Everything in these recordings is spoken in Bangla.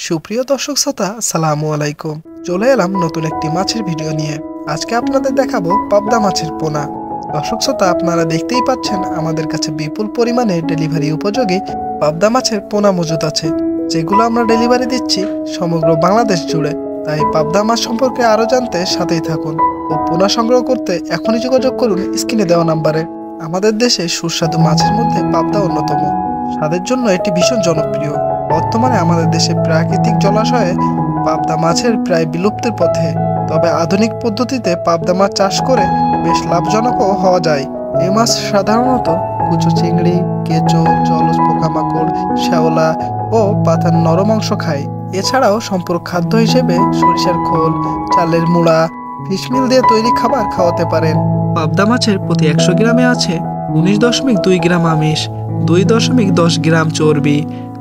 সুপ্রিয় দর্শক শ্রোতা, আসসালামু আলাইকুম। চলে এলাম নতুন একটি মাছের ভিডিও নিয়ে। আজকে আপনাদের দেখাবো পাবদা মাছের পোনা। দর্শক শ্রোতা, আপনারা দেখতেই পাচ্ছেন আমাদের কাছে বিপুল পরিমাণে ডেলিভারি উপযোগী পাবদা মাছের পোনা মজুদ আছে, যেগুলো আমরা ডেলিভারি দিচ্ছি সমগ্র বাংলাদেশ জুড়ে। তাই পাবদা মাছ সম্পর্কে আরো জানতে সাথেই থাকুন ও পোনা সংগ্রহ করতে এখনই যোগাযোগ করুন স্ক্রিনে দেওয়া নাম্বারে। আমাদের দেশে সুস্বাদু মাছের মধ্যে পাবদা অন্যতম। স্বাদের জন্য এটি ভীষণ জনপ্রিয়। বর্তমানে আমাদের দেশে প্রাকৃতিক জলাশয়ে পাবদা মাছের প্রায় বিলুপ্তির পথে, তবে আধুনিক পদ্ধতিতে পাবদা মাছ চাষ করে বেশ লাভজনকও হওয়া যায়। এই মাছ সাধারণত কুচো চিংড়ি, কেঁচো, জলজ পোকামাকড়, শ্যাওলা ও পাতার নরম অংশ খায়। এছাড়াও সম্পূরক খাদ্য হিসেবে সরিষার খোল, চালের মুড়া, ফিশমিল দিয়ে তৈরি খাবার খাওয়াতে পারেন। পাবদা মাছের প্রতি 100 গ্রামে আছে 19.2 গ্রাম আমিষ, 2.10 গ্রাম চর্বি,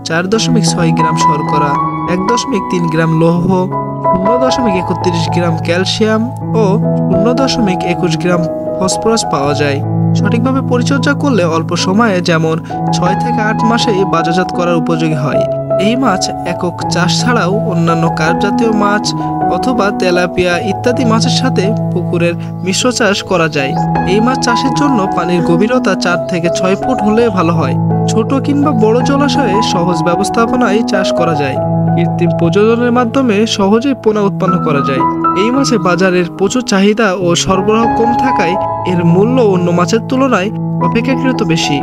4.6 গ্রাম শর্করা, 1.3 গ্রাম লৌহ, 0.31 গ্রাম ক্যালসিয়াম ও 0.21 গ্রাম ফসফরাস পাওয়া যায়। সঠিকভাবে পরিচর্যা করলে অল্প সময়ে, যেমন 6 থেকে 8 মাসেই বাজারজাত করার উপযোগী হয়। এই মাছ একক চাষ ছাড়াও অন্যান্য কার্প জাতীয় মাছ অথবা তেলাপিয়া ইত্যাদি মাছের সাথে পুকুরের মিশ্র চাষ করা যায়। এই মাছ চাষের জন্য পানির গভীরতা 4 থেকে 6 ফুট হলে ভালো হয়। ছোট কিংবা বড় জলাশয়ে সহজ ব্যবস্থাপনায় চাষ করা যায়। কৃত্রিম প্রজননের মাধ্যমে সহজেই পোনা উৎপন্ন করা যায়। এই মাছে বাজারের প্রচুর চাহিদা ও সরবরাহ কম থাকায় এর মূল্য অন্য মাছের তুলনায় অপেক্ষাকৃত বেশি,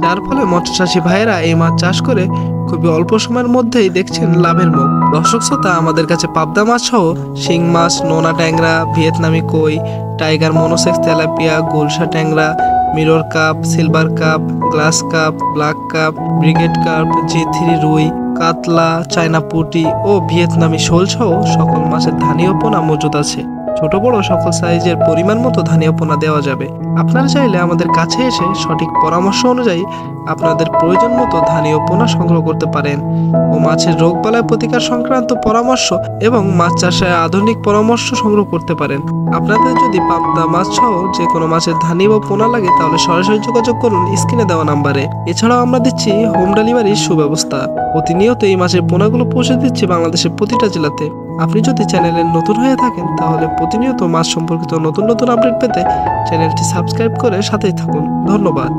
যার ফলে মৎস্যচাষী ভাইয়েরা এই মাছ চাষ করে খুবই অল্প সময়ের মধ্যেই দেখছেন লাভের মুখ। দর্শক শ্রোতা, আমাদের কাছে পাবদা মাছ সহ শিং মাছ, নোনা ট্যাংরা, ভিয়েতনামি কই, টাইগার মনোসেক্স তেলাপিয়া, গুলশা ট্যাংরা, mirror cup, silver cup, glass cup, black cup, brigade cup, G3 রুই, কাতলা, চায়না পুঁটি ও ভিয়েতনামি শোল সহ সকল মাছের ধানীয় পোনা মজুদ আছে। ছোট বড় সকল সাইজের পরিমাণ মতো ধানীয় পোনা দেওয়া যাবে। আপনারা চাইলে আমাদের কাছে এসে সঠিক পরামর্শ অনুযায়ী আপনাদের প্রয়োজন মতো ধানীয় পোনা সংগ্রহ করতে পারেন ও মাছের রোগবালাই প্রতিকার সংক্রান্ত পরামর্শ এবং মাছ চাষে আধুনিক পরামর্শ সংগ্রহ করতে পারেন। আপনাদের যদি পাবদা মাছ সহ যে কোনো মাছের ধানি বা পোনা লাগে তাহলে সরাসরি যোগাযোগ করুন স্ক্রিনে দেওয়া নাম্বারে। এছাড়াও আমরা দিচ্ছি হোম ডেলিভারির সুব্যবস্থা। প্রতিনিয়ত এই মাছের পোনাগুলো পৌঁছে দিচ্ছি বাংলাদেশের প্রতিটা জেলাতে। আপনি যদি চ্যানেলে নতুন হয়ে থাকেন তাহলে প্রতিনিয়ত মাছ সম্পর্কিত নতুন নতুন আপডেট পেতে চ্যানেলটি সাবস্ক্রাইব করে সাথেই থাকুন। ধন্যবাদ।